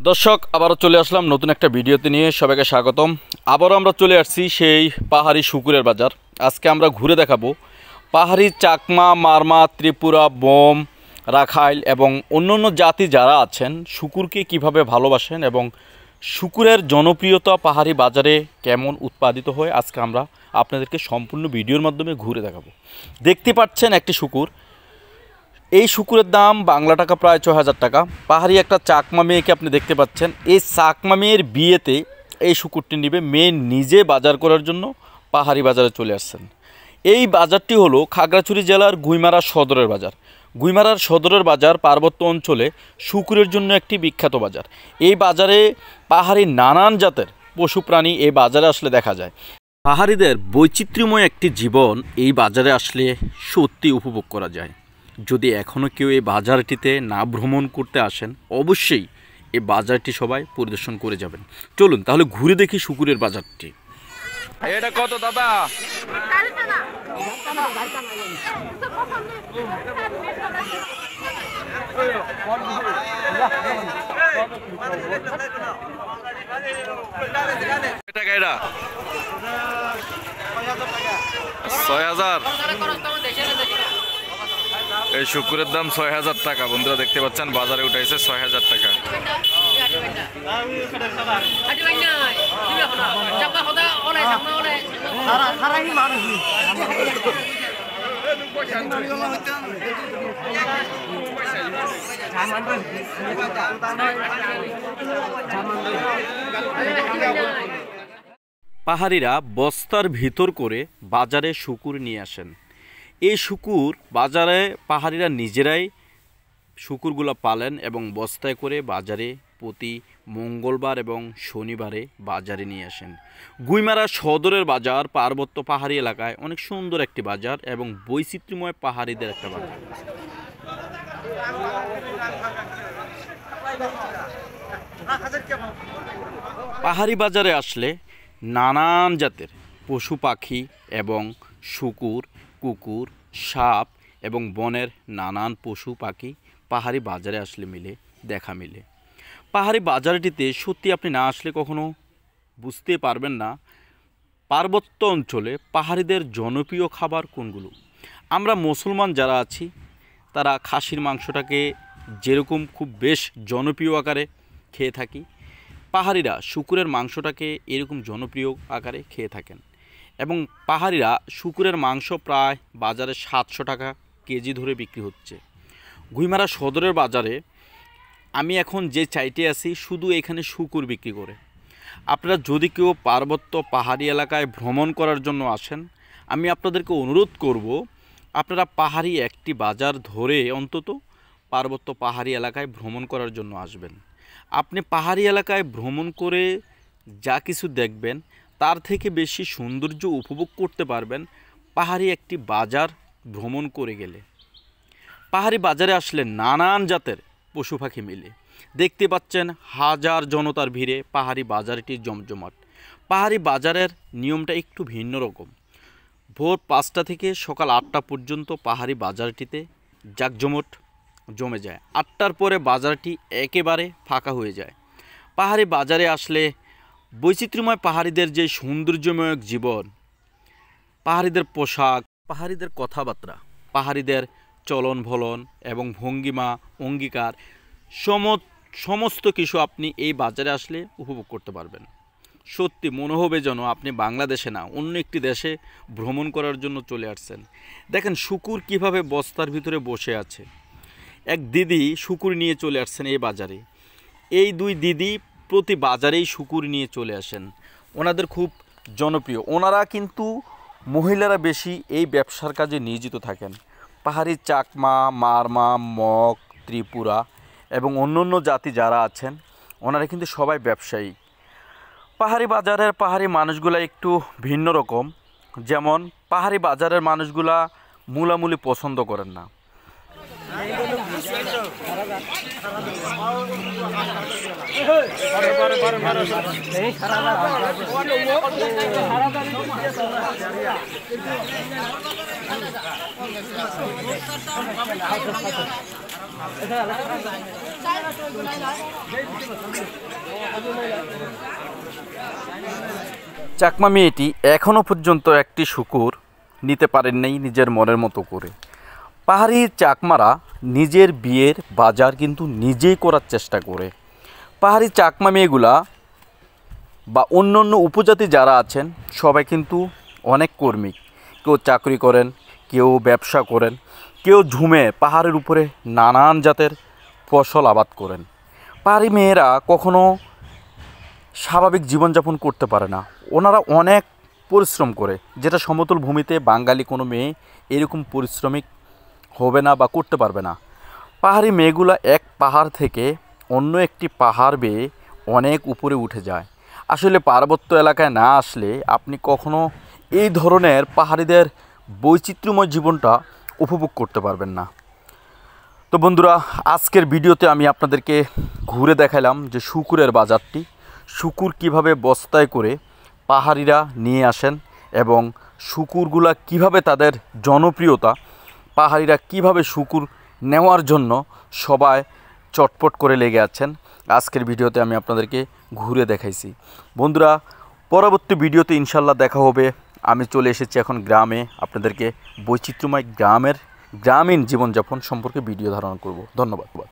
দর্শক আবারও চলে আসলাম নতুন একটা ভিডিওতে নিয়ে সবাইকে স্বাগতম। আবারও আমরা চলে আসছি সেই পাহাড়ি শুকুরের বাজার। আজকে আমরা ঘুরে দেখাবো পাহাড়ি চাকমা, মারমা, ত্রিপুরা, বোম, রাখাইল এবং অন্যান্য জাতি যারা আছেন শুকুরকে কিভাবে ভালোবাসেন এবং শুকুরের জনপ্রিয়তা পাহাড়ি বাজারে কেমন উৎপাদিত হয় আজকে আমরা আপনাদেরকে সম্পূর্ণ ভিডিওর মাধ্যমে ঘুরে দেখাবো। দেখতে পাচ্ছেন একটি শুকুর। এই শুকুরের দাম বাংলা টাকা প্রায় ৬,০০০ টাকা। পাহাড়ি একটা চাকমা মেয়েকে আপনি দেখতে পাচ্ছেন। এই চাকমা মেয়ের বিয়েতে এই শুকুরটি নেবে। মেয়ে নিজে বাজার করার জন্য পাহাড়ি বাজারে চলে আসছেন। এই বাজারটি হলো খাগড়াছড়ি জেলার গুইমারা সদরের বাজার। গুইমারার সদরের বাজার পার্বত্য অঞ্চলে শুকুরের জন্য একটি বিখ্যাত বাজার। এই বাজারে পাহাড়ি নানান জাতের পশু প্রাণী এই বাজারে আসলে দেখা যায়। পাহাড়িদের বৈচিত্র্যময় একটি জীবন এই বাজারে আসলে সত্যি উপভোগ করা যায়। যদি এখনও কেউ এই বাজারটিতে না ভ্রমণ করতে আসেন, অবশ্যই এই বাজারটি সবাই পরিদর্শন করে যাবেন। চলুন তাহলে ঘুরে দেখি শুকুরের বাজারটি। এটা কত দাদা? এটা ৬,০০০। এই শুকুরের দাম ৬,০০০ টাকা। বন্ধুরা দেখতে পাচ্ছেন বাজারে উঠাইছে ৬,০০০ টাকা। পাহাড়িরা বস্তার ভিতর করে বাজারে শুকুর নিয়ে আসেন। এই শুকুর বাজারে পাহাড়িরা নিজেরাই শুকুরগুলো পালেন এবং বস্তায় করে বাজারে প্রতি মঙ্গলবার এবং শনিবারে বাজারে নিয়ে আসেন। গুইমারা সদরের বাজার পার্বত্য পাহাড়ি এলাকায় অনেক সুন্দর একটি বাজার এবং বৈচিত্র্যময় পাহাড়িদের একটা বাজার। পাহাড়ি বাজারে আসলে নানান জাতের পশু পাখি এবং শুকুর, কুকুর, সাপ এবং বনের নানান পশু পাখি পাহাড়ি বাজারে আসলে দেখা মিলে। পাহাড়ি বাজারটিতে সত্যি আপনি না আসলে কখনো বুঝতে পারবেন না পার্বত্য অঞ্চলে পাহাড়িদের জনপ্রিয় খাবার কোনগুলো। আমরা মুসলমান যারা আছি তারা খাসির মাংসটাকে যেরকম খুব বেশ জনপ্রিয় আকারে খেয়ে থাকি, পাহাড়িরা শুকুরের মাংসটাকে এরকম জনপ্রিয় আকারে খেয়ে থাকেন এবং পাহাড়িরা শুকুরের মাংস প্রায় বাজারে ৭০০ টাকা কেজি ধরে বিক্রি হচ্ছে। গুইমারা সদরের বাজারে আমি এখন যে চাইটে আছি শুধু এখানে শুকুর বিক্রি করে। আপনারা যদি কেউ পার্বত্য পাহাড়ি এলাকায় ভ্রমণ করার জন্য আসেন, আমি আপনাদেরকে অনুরোধ করব আপনারা পাহাড়ি একটি বাজার ধরে অন্তত পার্বত্য পাহাড়ি এলাকায় ভ্রমণ করার জন্য আসবেন। আপনি পাহাড়ি এলাকায় ভ্রমণ করে যা কিছু দেখবেন তার থেকে বেশি সৌন্দর্য উপভোগ করতে পারবেন পাহাড়ি একটি বাজার ভ্রমণ করে গেলে। পাহাড়ি বাজারে আসলে নানান জাতের পশু পাখি মিলে। দেখতে পাচ্ছেন হাজার জনতার ভিড়ে পাহাড়ি বাজারটি জমজমাট। পাহাড়ি বাজারের নিয়মটা একটু ভিন্ন রকম। ভোর ৫টা থেকে সকাল ৮টা পর্যন্ত পাহাড়ি বাজারটিতে জাঁকজমট জমে যায়। ৮টার পরে বাজারটি একেবারে ফাঁকা হয়ে যায়। পাহাড়ি বাজারে আসলে বৈচিত্র্যময় পাহাড়িদের যে সৌন্দর্যময় জীবন, পাহাড়িদের পোশাক, পাহাড়িদের কথাবার্তা, পাহাড়িদের চলন ভলন এবং ভঙ্গিমা অঙ্গীকার সমস্ত কিছু আপনি এই বাজারে আসলে উপভোগ করতে পারবেন। সত্যি মনে হবে যেন আপনি বাংলাদেশে না অন্য একটি দেশে ভ্রমণ করার জন্য চলে আসছেন। দেখেন শুকুর কিভাবে বস্তার ভিতরে বসে আছে। এক দিদি শুকুর নিয়ে চলে আসছেন এই বাজারে। এই দুই দিদি প্রতি বাজারেই শুকুর নিয়ে চলে আসেন। ওনাদের খুব জনপ্রিয়। ওনারা কিন্তু মহিলারা বেশি এই ব্যবসার কাজে নিয়োজিত থাকেন। পাহাড়ি চাকমা, মারমা, মগ, ত্রিপুরা এবং অন্যান্য জাতি যারা আছেন ওনারা কিন্তু সবাই ব্যবসায়ী। পাহাড়ি বাজারের পাহাড়ি মানুষগুলা একটু ভিন্ন রকম। যেমন পাহাড়ি বাজারের মানুষগুলা মূলামূলি পছন্দ করেন না। চাকমা মেয়েটি এখনও পর্যন্ত একটি শূকর নিতে পারেন নাই নিজের মনের মতো করে। পাহাড়ি চাকমারা নিজের বিয়ের বাজার কিন্তু নিজেই করার চেষ্টা করে। পাহাড়ি চাকমা মেয়েগুলা বা অন্য অন্য উপজাতি যারা আছেন সবাই কিন্তু অনেক কর্মী, কেউ চাকরি করেন, কেউ ব্যবসা করেন, কেউ ঝুমে পাহাড়ের উপরে নানান জাতের ফসল আবাদ করেন। পাহাড়ি মেয়েরা কখনো স্বাভাবিক জীবনযাপন করতে পারে না, ওনারা অনেক পরিশ্রম করে, যেটা সমতল ভূমিতে বাঙালি কোনো মেয়ে এরকম পরিশ্রমিক হবে না বা করতে পারবে না। পাহাড়ি মেয়েগুলো এক পাহাড় থেকে অন্য একটি পাহাড় বেয়ে অনেক উপরে উঠে যায়। আসলে পার্বত্য এলাকায় না আসলে আপনি কখনো এই ধরনের পাহাড়িদের বৈচিত্র্যময় জীবনটা উপভোগ করতে পারবেন না। তো বন্ধুরা, আজকের ভিডিওতে আমি আপনাদেরকে ঘুরে দেখালাম যে শূকরের বাজারটি, শূকর কিভাবে বস্তায় করে পাহাড়িরা নিয়ে আসেন এবং শূকরগুলা কিভাবে তাদের জনপ্রিয়তা, পাহাড়িরা কিভাবে শূকর নেওয়ার জন্য সবাই চটপট করে লেগে আছেন। আজকের ভিডিওতে আমি আপনাদেরকে ঘুরে দেখাইছি। বন্ধুরা, পরবর্তী ভিডিওতে ইনশাল্লাহ দেখা হবে। আমি চলে এসেছি এখন গ্রামে, আপনাদেরকে বৈচিত্র্যময় গ্রামীণ জীবনযাপন সম্পর্কে ভিডিও ধারণ করব। ধন্যবাদ।